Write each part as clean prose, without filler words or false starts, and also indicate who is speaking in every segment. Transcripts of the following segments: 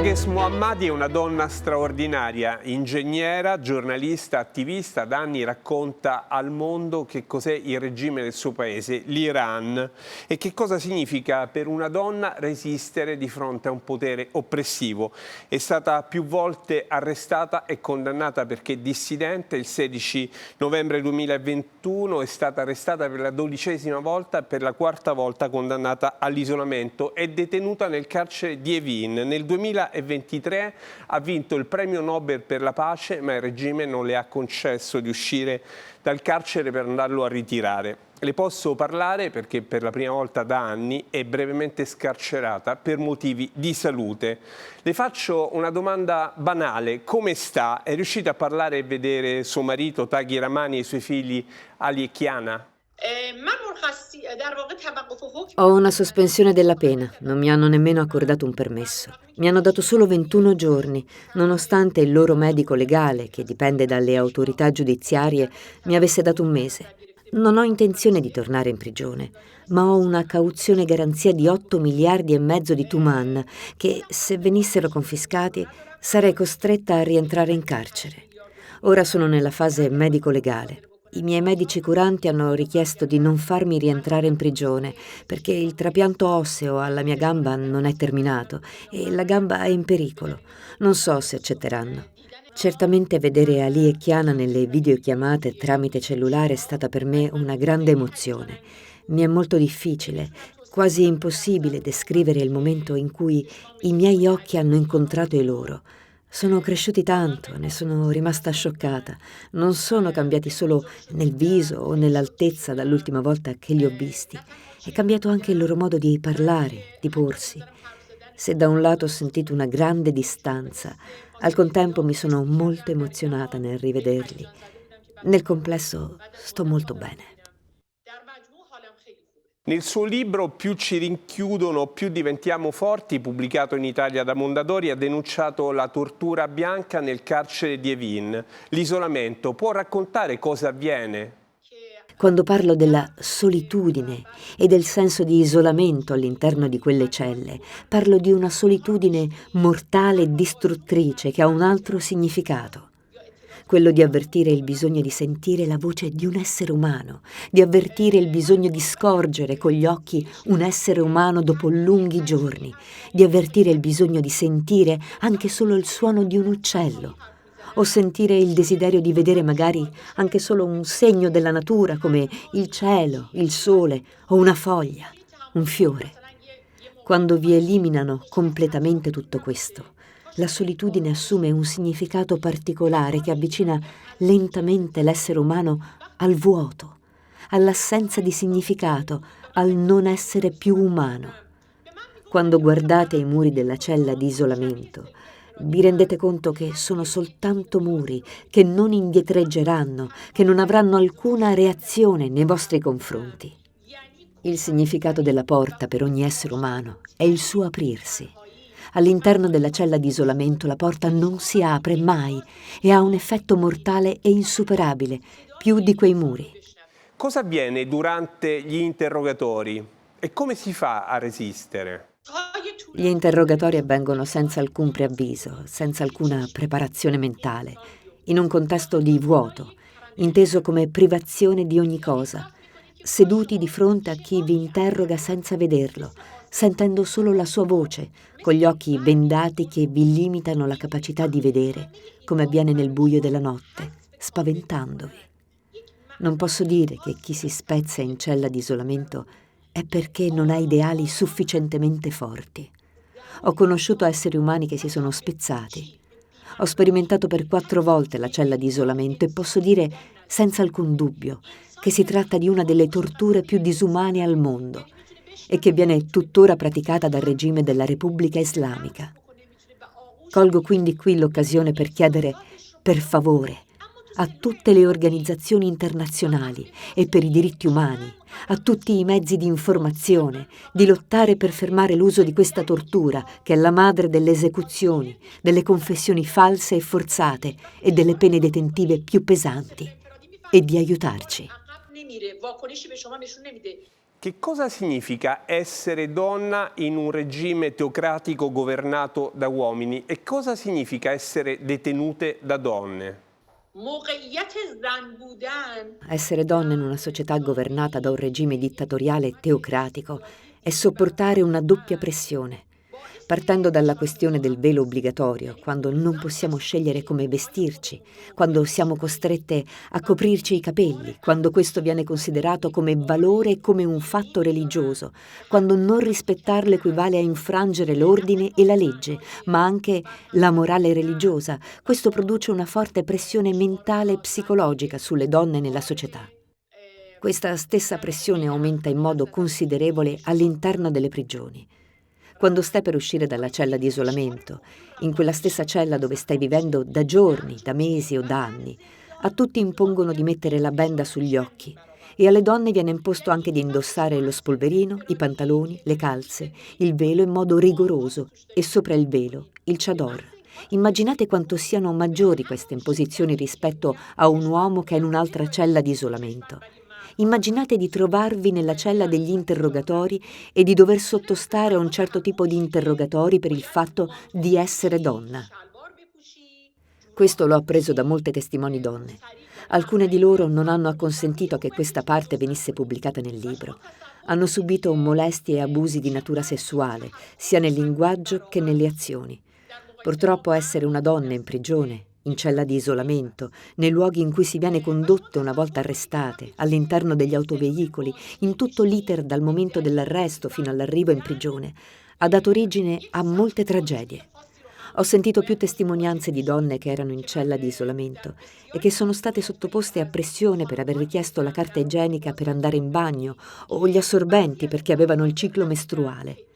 Speaker 1: Narges Mohammadi è una donna straordinaria, ingegnera, giornalista, attivista, da anni racconta al mondo che cos'è il regime del suo paese, l'Iran, e che cosa significa per una donna resistere di fronte a un potere oppressivo. È stata più volte arrestata e condannata perché dissidente. Il 16 novembre 2021 è stata arrestata per la 12ª volta, per la 4ª volta condannata all'isolamento. È detenuta nel carcere di Evin. Nel 2023 ha vinto il premio Nobel per la pace, ma il regime non le ha concesso di uscire dal carcere per andarlo a ritirare. Le posso parlare perché per la prima volta da anni è brevemente scarcerata per motivi di salute. Le faccio una domanda banale: come sta? È riuscita a parlare e vedere suo marito Taghi Rahmani e i suoi figli Ali e Kiana?
Speaker 2: Ho una sospensione della pena, non mi hanno nemmeno accordato un permesso. Mi hanno dato solo 21 giorni, nonostante il loro medico legale, che dipende dalle autorità giudiziarie, mi avesse dato un mese. Non ho intenzione di tornare in prigione, ma ho una cauzione garanzia di 8 miliardi e mezzo di Tuman, che, se venissero confiscati, sarei costretta a rientrare in carcere. Ora sono nella fase medico-legale. I miei medici curanti hanno richiesto di non farmi rientrare in prigione perché il trapianto osseo alla mia gamba non è terminato e la gamba è in pericolo. Non so se accetteranno. Certamente vedere Ali e Kiana nelle videochiamate tramite cellulare è stata per me una grande emozione. Mi è molto difficile, quasi impossibile descrivere il momento in cui i miei occhi hanno incontrato i loro. Sono cresciuti tanto, ne sono rimasta scioccata. Non sono cambiati solo nel viso o nell'altezza dall'ultima volta che li ho visti. È cambiato anche il loro modo di parlare, di porsi. Se da un lato ho sentito una grande distanza, al contempo mi sono molto emozionata nel rivederli. Nel complesso sto molto bene.
Speaker 1: Nel suo libro Più ci rinchiudono, più diventiamo forti, pubblicato in Italia da Mondadori, ha denunciato la tortura bianca nel carcere di Evin. L'isolamento. Può raccontare cosa avviene?
Speaker 2: Quando parlo della solitudine e del senso di isolamento all'interno di quelle celle, parlo di una solitudine mortale e distruttrice che ha un altro significato. Quello di avvertire il bisogno di sentire la voce di un essere umano, di avvertire il bisogno di scorgere con gli occhi un essere umano dopo lunghi giorni, di avvertire il bisogno di sentire anche solo il suono di un uccello, o sentire il desiderio di vedere magari anche solo un segno della natura come il cielo, il sole o una foglia, un fiore. Quando vi eliminano completamente tutto questo, la solitudine assume un significato particolare che avvicina lentamente l'essere umano al vuoto, all'assenza di significato, al non essere più umano. Quando guardate i muri della cella di isolamento, vi rendete conto che sono soltanto muri, che non indietreggeranno, che non avranno alcuna reazione nei vostri confronti. Il significato della porta per ogni essere umano è il suo aprirsi. All'interno della cella di isolamento la porta non si apre mai e ha un effetto mortale e insuperabile, più di quei muri.
Speaker 1: Cosa avviene durante gli interrogatori e come si fa a resistere?
Speaker 2: Gli interrogatori avvengono senza alcun preavviso, senza alcuna preparazione mentale, in un contesto di vuoto, inteso come privazione di ogni cosa, seduti di fronte a chi vi interroga senza vederlo, sentendo solo la sua voce, con gli occhi bendati che vi limitano la capacità di vedere, come avviene nel buio della notte, spaventandovi. Non posso dire che chi si spezza in cella di isolamento è perché non ha ideali sufficientemente forti. Ho conosciuto esseri umani che si sono spezzati. Ho sperimentato per 4 volte la cella di isolamento e posso dire senza alcun dubbio che si tratta di una delle torture più disumane al mondo e che viene tuttora praticata dal regime della Repubblica Islamica. Colgo quindi qui l'occasione per chiedere, per favore, a tutte le organizzazioni internazionali e per i diritti umani, a tutti i mezzi di informazione, di lottare per fermare l'uso di questa tortura che è la madre delle esecuzioni, delle confessioni false e forzate e delle pene detentive più pesanti, e di aiutarci.
Speaker 1: Che cosa significa essere donna in un regime teocratico governato da uomini e cosa significa essere detenute da donne?
Speaker 2: Essere donna in una società governata da un regime dittatoriale e teocratico è sopportare una doppia pressione. Partendo dalla questione del velo obbligatorio, quando non possiamo scegliere come vestirci, quando siamo costrette a coprirci i capelli, quando questo viene considerato come valore e come un fatto religioso, quando non rispettarlo equivale a infrangere l'ordine e la legge, ma anche la morale religiosa, questo produce una forte pressione mentale e psicologica sulle donne nella società. Questa stessa pressione aumenta in modo considerevole all'interno delle prigioni. Quando stai per uscire dalla cella di isolamento, in quella stessa cella dove stai vivendo da giorni, da mesi o da anni, a tutti impongono di mettere la benda sugli occhi e alle donne viene imposto anche di indossare lo spolverino, i pantaloni, le calze, il velo in modo rigoroso e sopra il velo il chador. Immaginate quanto siano maggiori queste imposizioni rispetto a un uomo che è in un'altra cella di isolamento. Immaginate di trovarvi nella cella degli interrogatori e di dover sottostare a un certo tipo di interrogatori per il fatto di essere donna. Questo l'ho appreso da molte testimoni donne. Alcune di loro non hanno acconsentito che questa parte venisse pubblicata nel libro. Hanno subito molestie e abusi di natura sessuale, sia nel linguaggio che nelle azioni. Purtroppo essere una donna in prigione, in cella di isolamento, nei luoghi in cui si viene condotte una volta arrestate, all'interno degli autoveicoli, in tutto l'iter dal momento dell'arresto fino all'arrivo in prigione, ha dato origine a molte tragedie. Ho sentito più testimonianze di donne che erano in cella di isolamento e che sono state sottoposte a pressione per aver richiesto la carta igienica per andare in bagno o gli assorbenti perché avevano il ciclo mestruale.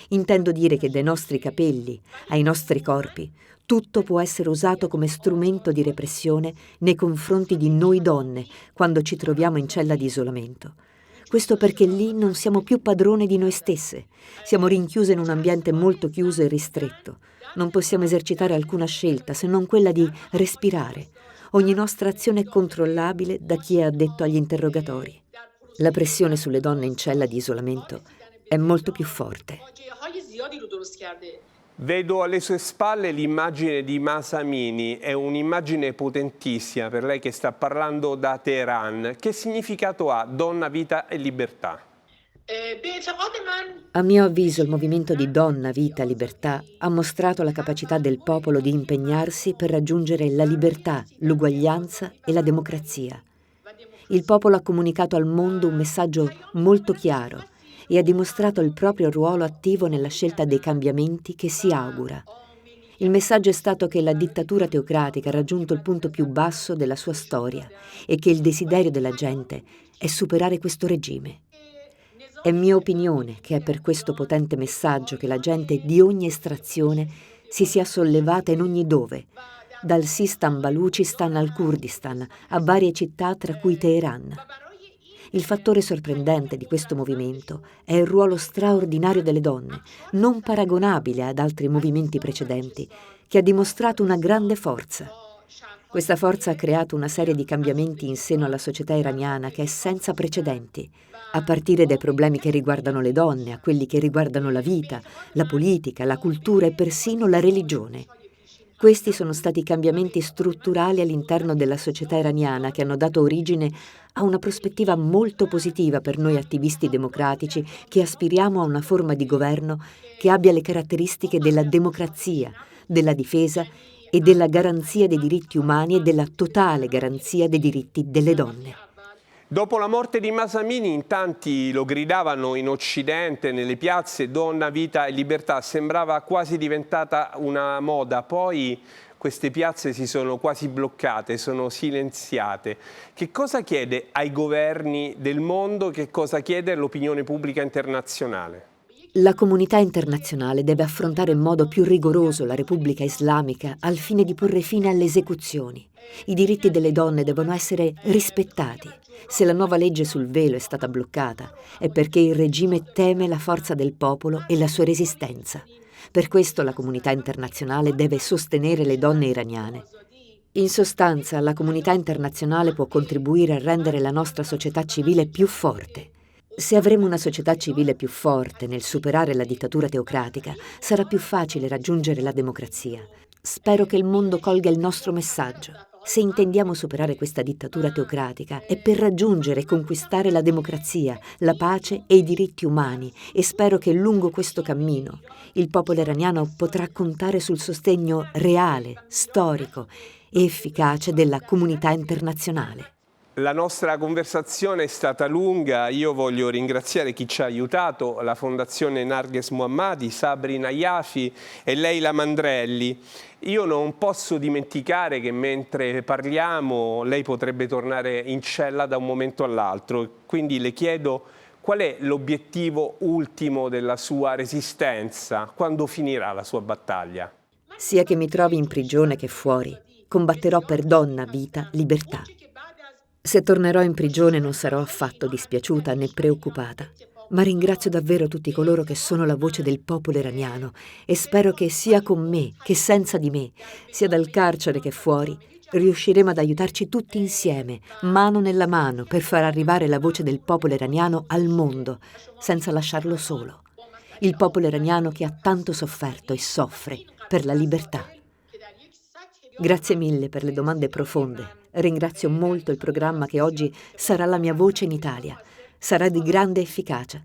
Speaker 2: Intendo dire che dai nostri capelli ai nostri corpi tutto può essere usato come strumento di repressione nei confronti di noi donne quando ci troviamo in cella di isolamento. Questo perché lì non siamo più padrone di noi stesse, siamo rinchiuse in un ambiente molto chiuso e ristretto. Non possiamo esercitare alcuna scelta se non quella di respirare. Ogni nostra azione è controllabile da chi è addetto agli interrogatori. La pressione sulle donne in cella di isolamento è molto più forte.
Speaker 1: Vedo alle sue spalle l'immagine di Mahsa Amini, è un'immagine potentissima per lei che sta parlando da Teheran. Che significato ha donna, vita e libertà?
Speaker 2: A mio avviso il movimento di donna, vita, libertà ha mostrato la capacità del popolo di impegnarsi per raggiungere la libertà, l'uguaglianza e la democrazia. Il popolo ha comunicato al mondo un messaggio molto chiaro e ha dimostrato il proprio ruolo attivo nella scelta dei cambiamenti che si augura. Il messaggio è stato che la dittatura teocratica ha raggiunto il punto più basso della sua storia e che il desiderio della gente è superare questo regime. È mia opinione che è per questo potente messaggio che la gente di ogni estrazione si sia sollevata in ogni dove, dal Sistan Baluchistan al Kurdistan, a varie città tra cui Teheran. Il fattore sorprendente di questo movimento è il ruolo straordinario delle donne, non paragonabile ad altri movimenti precedenti, che ha dimostrato una grande forza. Questa forza ha creato una serie di cambiamenti in seno alla società iraniana che è senza precedenti, a partire dai problemi che riguardano le donne, a quelli che riguardano la vita, la politica, la cultura e persino la religione. Questi sono stati cambiamenti strutturali all'interno della società iraniana che hanno dato origine a una prospettiva molto positiva per noi attivisti democratici che aspiriamo a una forma di governo che abbia le caratteristiche della democrazia, della difesa e della garanzia dei diritti umani e della totale garanzia dei diritti delle donne.
Speaker 1: Dopo la morte di Mahsa Amini, in tanti lo gridavano in Occidente, nelle piazze, donna, vita e libertà. Sembrava quasi diventata una moda. Poi queste piazze si sono quasi bloccate, sono silenziate. Che cosa chiede ai governi del mondo? Che cosa chiede all'opinione pubblica internazionale?
Speaker 2: La comunità internazionale deve affrontare in modo più rigoroso la Repubblica Islamica al fine di porre fine alle esecuzioni. I diritti delle donne devono essere rispettati. Se la nuova legge sul velo è stata bloccata, è perché il regime teme la forza del popolo e la sua resistenza. Per questo la comunità internazionale deve sostenere le donne iraniane. In sostanza, la comunità internazionale può contribuire a rendere la nostra società civile più forte. Se avremo una società civile più forte nel superare la dittatura teocratica, sarà più facile raggiungere la democrazia. Spero che il mondo colga il nostro messaggio. Se intendiamo superare questa dittatura teocratica è per raggiungere e conquistare la democrazia, la pace e i diritti umani, e spero che lungo questo cammino il popolo iraniano potrà contare sul sostegno reale, storico e efficace della comunità internazionale.
Speaker 1: La nostra conversazione è stata lunga, io voglio ringraziare chi ci ha aiutato, la Fondazione Narges Mohammadi, Sabri Najafi e Leila Mandrelli. Io non posso dimenticare che mentre parliamo lei potrebbe tornare in cella da un momento all'altro, quindi le chiedo qual è l'obiettivo ultimo della sua resistenza, quando finirà la sua battaglia?
Speaker 2: Sia che mi trovi in prigione che fuori, combatterò per donna, vita, libertà. Se tornerò in prigione non sarò affatto dispiaciuta né preoccupata, ma ringrazio davvero tutti coloro che sono la voce del popolo iraniano e spero che sia con me che senza di me, sia dal carcere che fuori, riusciremo ad aiutarci tutti insieme, mano nella mano, per far arrivare la voce del popolo iraniano al mondo, senza lasciarlo solo. Il popolo iraniano che ha tanto sofferto e soffre per la libertà. Grazie mille per le domande profonde. Ringrazio molto il programma che oggi sarà la mia voce in Italia. Sarà di grande efficacia.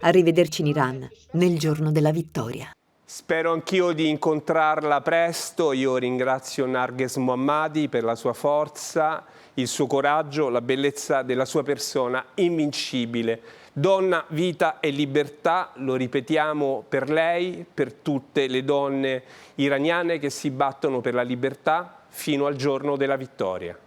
Speaker 2: Arrivederci in Iran, nel giorno della vittoria.
Speaker 1: Spero anch'io di incontrarla presto. Io ringrazio Narges Mohammadi per la sua forza, il suo coraggio, la bellezza della sua persona invincibile. Donna, vita e libertà, lo ripetiamo per lei, per tutte le donne iraniane che si battono per la libertà fino al giorno della vittoria.